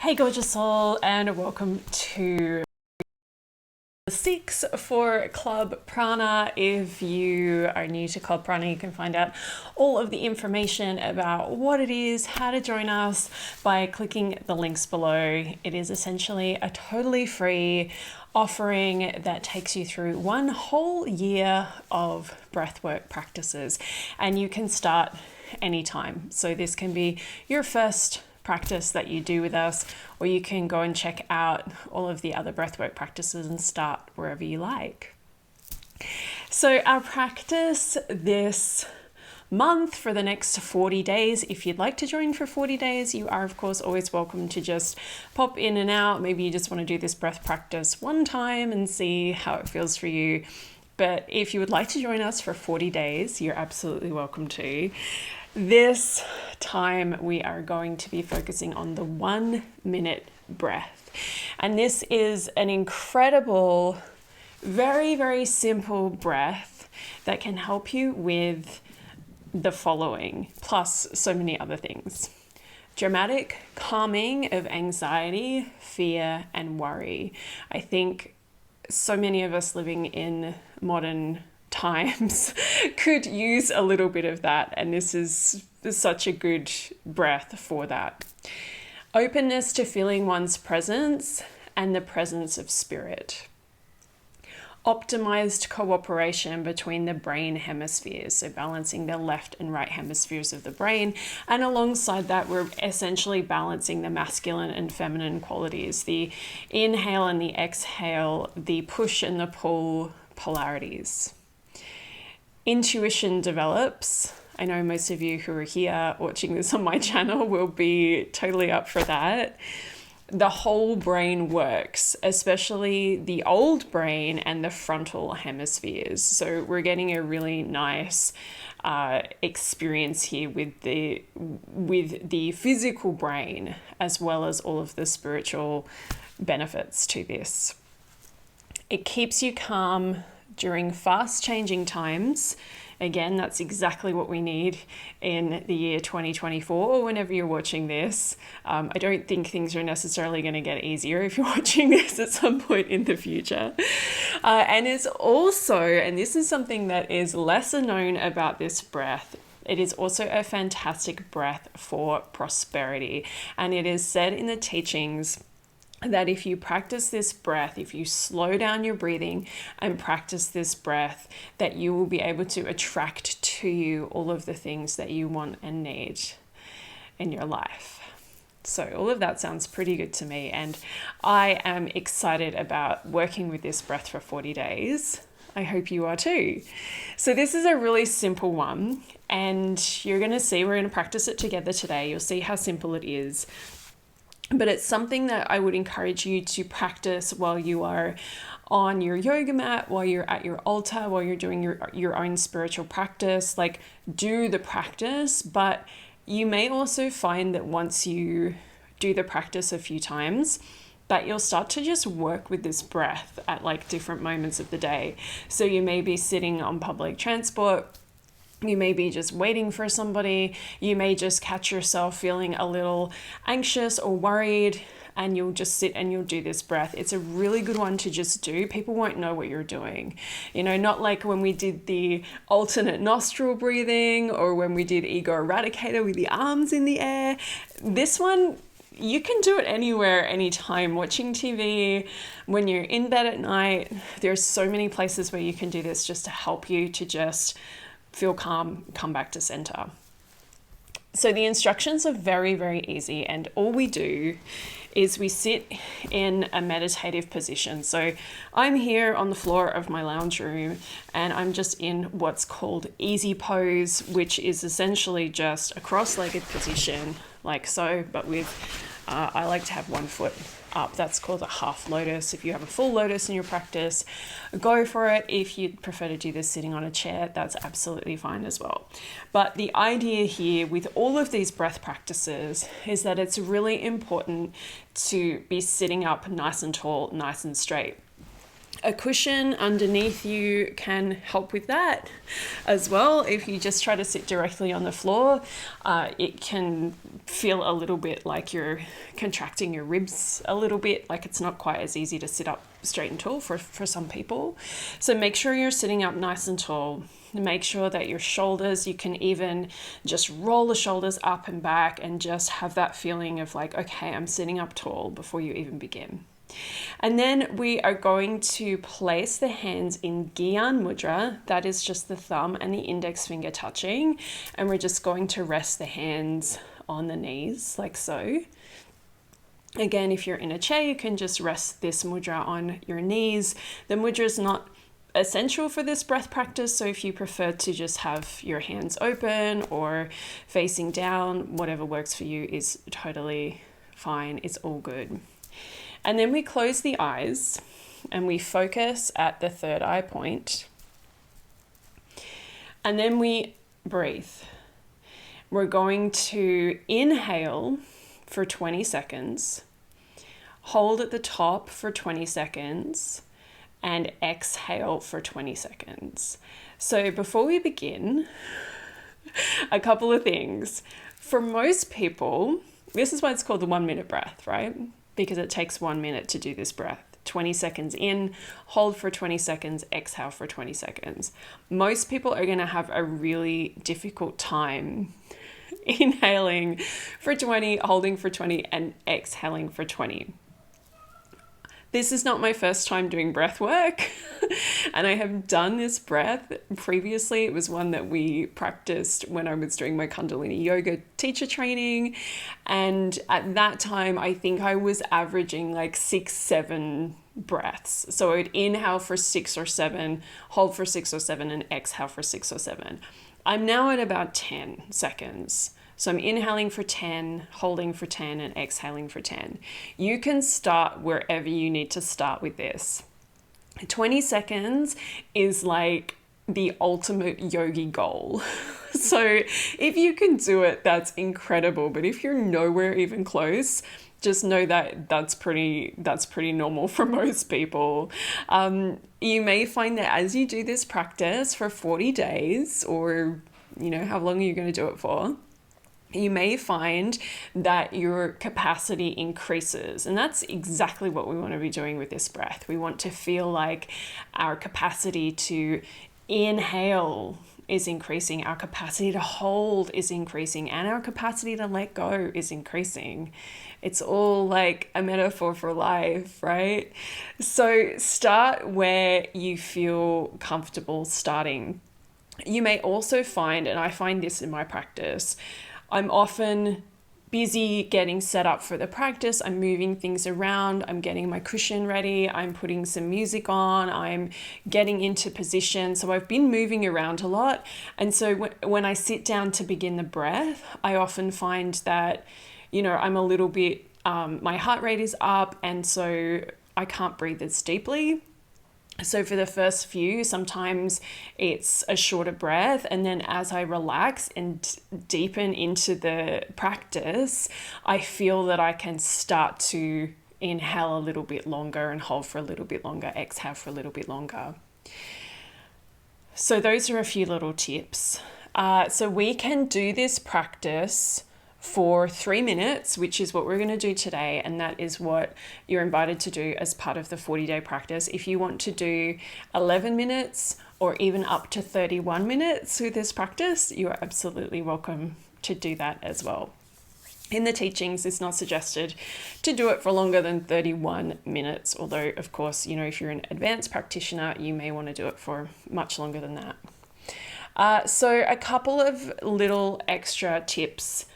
Hey gorgeous soul, and welcome to 6 for Club Prana. If you are new to Club Prana, you can find out all of the information about what it is, how to join us by clicking the links below. It is essentially a totally free offering that takes you through one whole year of breathwork practices, and you can start anytime. So this can be your first practice that you do with us, or you can go and check out all of the other breathwork practices and start wherever you like. So our practice this month for the next 40 days, if you'd like to join for 40 days, you are of course always welcome to just pop in and out. Maybe you just want to do this breath practice one time and see how it feels for you. But if you would like to join us for 40 days, you're absolutely welcome to. This time we are going to be focusing on the 1 minute breath. And this is an incredible, very, very simple breath that can help you with the following, plus so many other things. Dramatic calming of anxiety, fear, and worry. I think so many of us living in modern times could use a little bit of that, and this is such a good breath for that. Openness to feeling one's presence and the presence of spirit. Optimized cooperation between the brain hemispheres, so balancing the left and right hemispheres of the brain, and alongside that we're essentially balancing the masculine and feminine qualities, the inhale and the exhale, the push and the pull polarities. Intuition develops. I know most of you who are here watching this on my channel will be totally up for that. The whole brain works, especially the old brain and the frontal hemispheres. So we're getting a really nice experience here with the physical brain, as well as all of the spiritual benefits to this. It keeps you calm during fast changing times. Again, that's exactly what we need in the year 2024, or whenever you're watching this. I don't think things are necessarily going to get easier if you're watching this at some point in the future. And it's also, and this is something that is lesser known about this breath, it is also a fantastic breath for prosperity. And it is said in the teachings that if you practice this breath, if you slow down your breathing and practice this breath, that you will be able to attract to you all of the things that you want and need in your life. So all of that sounds pretty good to me, and I am excited about working with this breath for 40 days. I hope you are too. So this is a really simple one, and you're going to see, we're going to practice it together today. You'll see how simple it is. But it's something that I would encourage you to practice while you are on your yoga mat, while you're at your altar, while you're doing your own spiritual practice. Like, do the practice, but you may also find that once you do the practice a few times, that you'll start to just work with this breath at like different moments of the day. So you may be sitting on public transport, you may be just waiting for somebody, you may just catch yourself feeling a little anxious or worried, and you'll just sit and you'll do this breath. It's a really good one to just do. People won't know what you're doing. You know, not like when we did the alternate nostril breathing or when we did ego eradicator with the arms in the air. This one, you can do it anywhere, anytime, watching TV, when you're in bed at night. There's so many places where you can do this just to help you to just feel calm, come back to center. So the instructions are very, very easy, and all we do is we sit in a meditative position. So I'm here on the floor of my lounge room, and I'm just in what's called easy pose, which is essentially just a cross-legged position, like so, but with, I like to have one foot up. That's called a half lotus. If you have a full lotus in your practice, go for it. If you'd prefer to do this sitting on a chair, that's absolutely fine as well. But the idea here with all of these breath practices is that it's really important to be sitting up nice and tall, nice and straight. A cushion underneath you can help with that as well. If you just try to sit directly on the floor, it can feel a little bit like you're contracting your ribs a little bit, like it's not quite as easy to sit up straight and tall for some people. So make sure you're sitting up nice and tall. Make sure that your shoulders, you can even just roll the shoulders up and back and just have that feeling of like, okay, I'm sitting up tall before you even begin. And then we are going to place the hands in Gyan Mudra. That is just the thumb and the index finger touching. And we're just going to rest the hands on the knees like so. Again, if you're in a chair, you can just rest this mudra on your knees. The mudra is not essential for this breath practice, so if you prefer to just have your hands open or facing down, whatever works for you is totally fine. It's all good. And then we close the eyes and we focus at the third eye point. And then we breathe. We're going to inhale for 20 seconds, hold at the top for 20 seconds, and exhale for 20 seconds. So before we begin, a couple of things. For most people, this is why it's called the 1 minute breath, right? Because it takes 1 minute to do this breath. 20 seconds in, hold for 20 seconds, exhale for 20 seconds. Most people are going to have a really difficult time inhaling for 20, holding for 20, and exhaling for 20. This is not my first time doing breath work, and I have done this breath previously. It was one that we practiced when I was doing my Kundalini yoga teacher training, and at that time I think I was averaging like 6-7 breaths. So I would inhale for 6 or 7, hold for 6 or 7, and exhale for 6 or 7. I'm now at about 10 seconds. So I'm inhaling for 10, holding for 10, and exhaling for 10. You can start wherever you need to start with this. 20 seconds is like the ultimate yogi goal. So if you can do it, that's incredible. But if you're nowhere even close, just know that that's pretty normal for most people. You may find that as you do this practice for 40 days, or how long are you going to do it for, you may find that your capacity increases. And that's exactly what we want to be doing with this breath. We want to feel like our capacity to inhale is increasing, our capacity to hold is increasing, and our capacity to let go is increasing. It's all like a metaphor for life, right? So start where you feel comfortable starting. You may also find, and I find this in my practice, I'm often busy getting set up for the practice. I'm moving things around. I'm getting my cushion ready. I'm putting some music on. I'm getting into position. So I've been moving around a lot. And so when I sit down to begin the breath, I often find that, I'm a little bit, my heart rate is up. And so I can't breathe as deeply. So for the first few, sometimes it's a shorter breath. And then as I relax and deepen into the practice, I feel that I can start to inhale a little bit longer and hold for a little bit longer, exhale for a little bit longer. So those are a few little tips. So we can do this practice for 3 minutes, which is what we're going to do today. And that is what you're invited to do as part of the 40-day practice. If you want to do 11 minutes or even up to 31 minutes with this practice, you are absolutely welcome to do that as well. In the teachings, it's not suggested to do it for longer than 31 minutes. Although, of course, if you're an advanced practitioner, you may want to do it for much longer than that. So a couple of little extra tips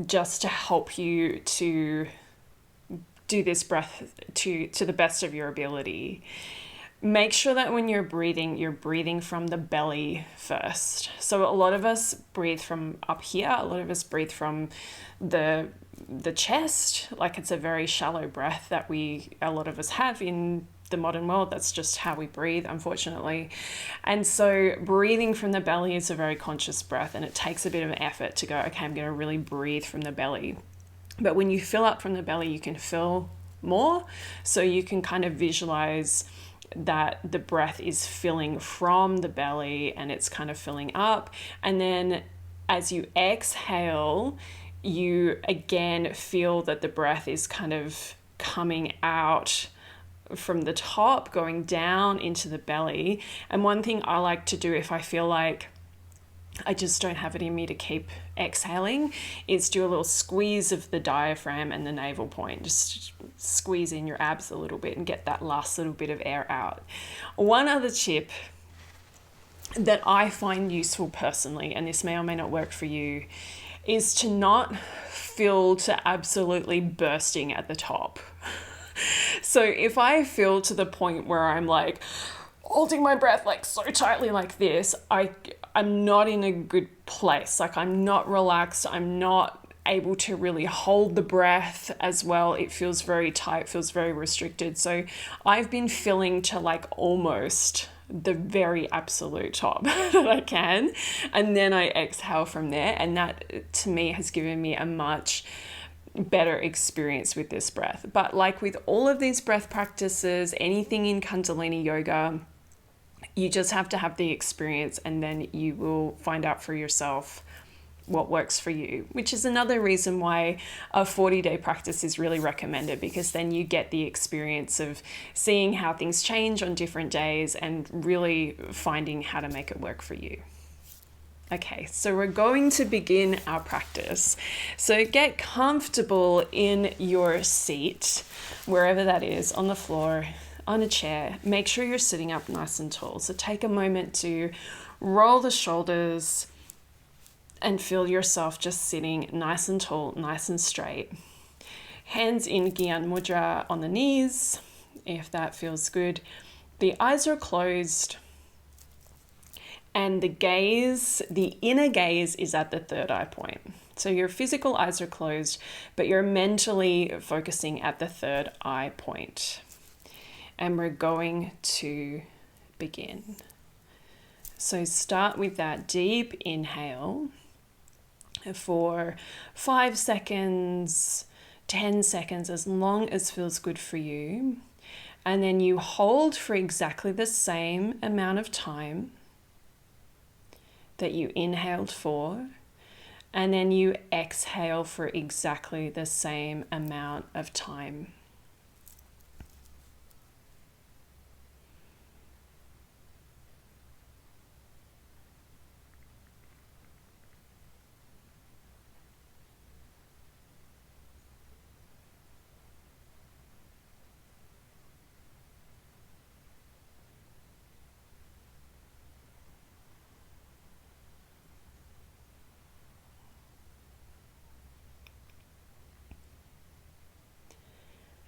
just to help you to do this breath to the best of your ability. Make sure that when you're breathing from the belly first. So a lot of us breathe from up here. A lot of us breathe from the chest. Like it's a very shallow breath that a lot of us have in the modern world. That's just how we breathe, unfortunately. And so breathing from the belly is a very conscious breath, and it takes a bit of an effort to go, okay, I'm going to really breathe from the belly. But when you fill up from the belly, you can fill more. So you can kind of visualize that the breath is filling from the belly and it's kind of filling up. And then as you exhale, you again feel that the breath is kind of coming out from the top, going down into the belly. And one thing I like to do if I feel like I just don't have it in me to keep exhaling is do a little squeeze of the diaphragm and the navel point. Just squeeze in your abs a little bit and get that last little bit of air out. One other tip that I find useful personally, and this may or may not work for you, is to not fill to absolutely bursting at the top. So if I feel to the point where I'm like holding my breath like so tightly like this, I'm not in a good place. Like I'm not relaxed. I'm not able to really hold the breath as well. It feels very tight, feels very restricted. So I've been filling to like almost the very absolute top that I can. And then I exhale from there. And that to me has given me a much better experience with this breath. But like with all of these breath practices, anything in Kundalini yoga, you just have to have the experience and then you will find out for yourself what works for you, which is another reason why a 40-day practice is really recommended, because then you get the experience of seeing how things change on different days and really finding how to make it work for you. Okay, so we're going to begin our practice. So get comfortable in your seat, wherever that is, on the floor, on a chair. Make sure you're sitting up nice and tall. So take a moment to roll the shoulders and feel yourself just sitting nice and tall, nice and straight. Hands in Gyan Mudra on the knees, if that feels good. The eyes are closed. And the gaze, the inner gaze is at the third eye point. So your physical eyes are closed, but you're mentally focusing at the third eye point. And we're going to begin. So start with that deep inhale for 5 seconds, 10 seconds, as long as feels good for you. And then you hold for exactly the same amount of time that you inhaled for, and then you exhale for exactly the same amount of time.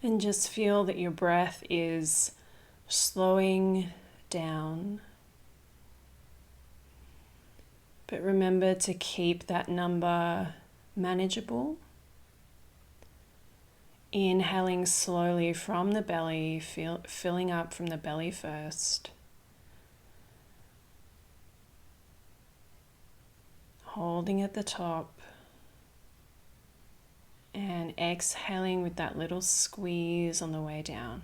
And just feel that your breath is slowing down. But remember to keep that number manageable. Inhaling slowly from the belly, filling up from the belly first. Holding at the top. And exhaling with that little squeeze on the way down.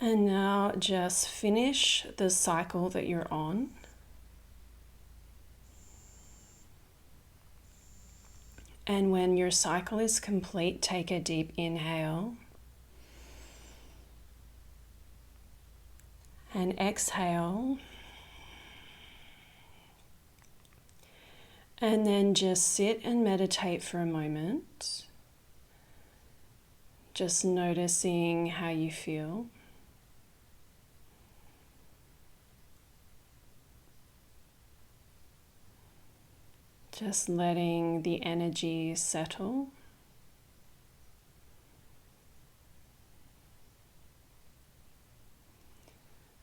And now just finish the cycle that you're on. And when your cycle is complete, take a deep inhale. And exhale. And then just sit and meditate for a moment. Just noticing how you feel. Just letting the energy settle.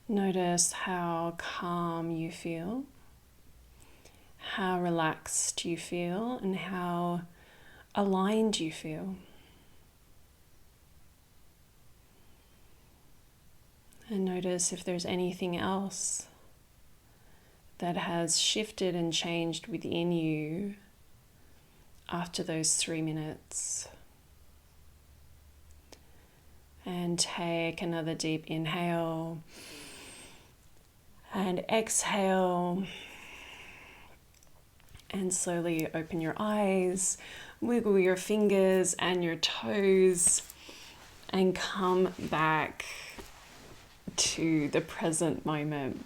Notice how calm you feel, how relaxed you feel, and how aligned you feel. And notice if there's anything else that has shifted and changed within you after those 3 minutes. And take another deep inhale and exhale. And slowly open your eyes, wiggle your fingers and your toes, and come back to the present moment.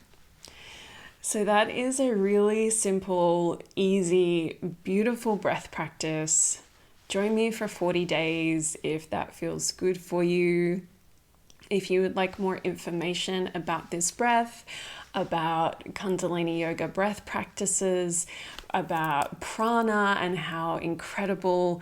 So that is a really simple, easy, beautiful breath practice. Join me for 40 days if that feels good for you. If you would like more information about this breath, about Kundalini Yoga breath practices, about prana and how incredible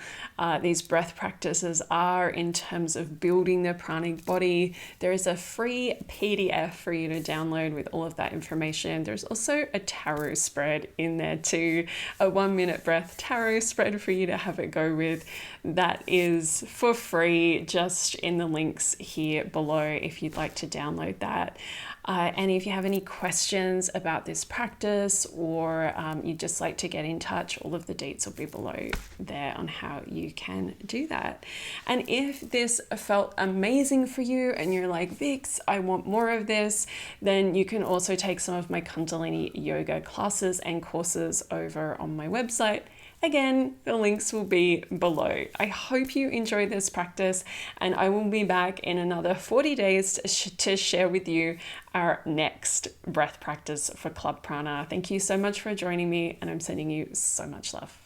these breath practices are in terms of building the pranic body, there is a free PDF for you to download with all of that information. There's also a tarot spread in there too, a 1 minute breath tarot spread for you to have a go with. That is for free, just in the links here below if you'd like to download that. And if you have any questions about this practice, or you'd just like to get in touch, all of the deets will be below there on how you can do that. And if this felt amazing for you and you're like, Vix, I want more of this, then you can also take some of my Kundalini Yoga classes and courses over on my website. Again, the links will be below. I hope you enjoy this practice, and I will be back in another 40 days to share with you our next breath practice for CLUB Prana. Thank you so much for joining me, and I'm sending you so much love.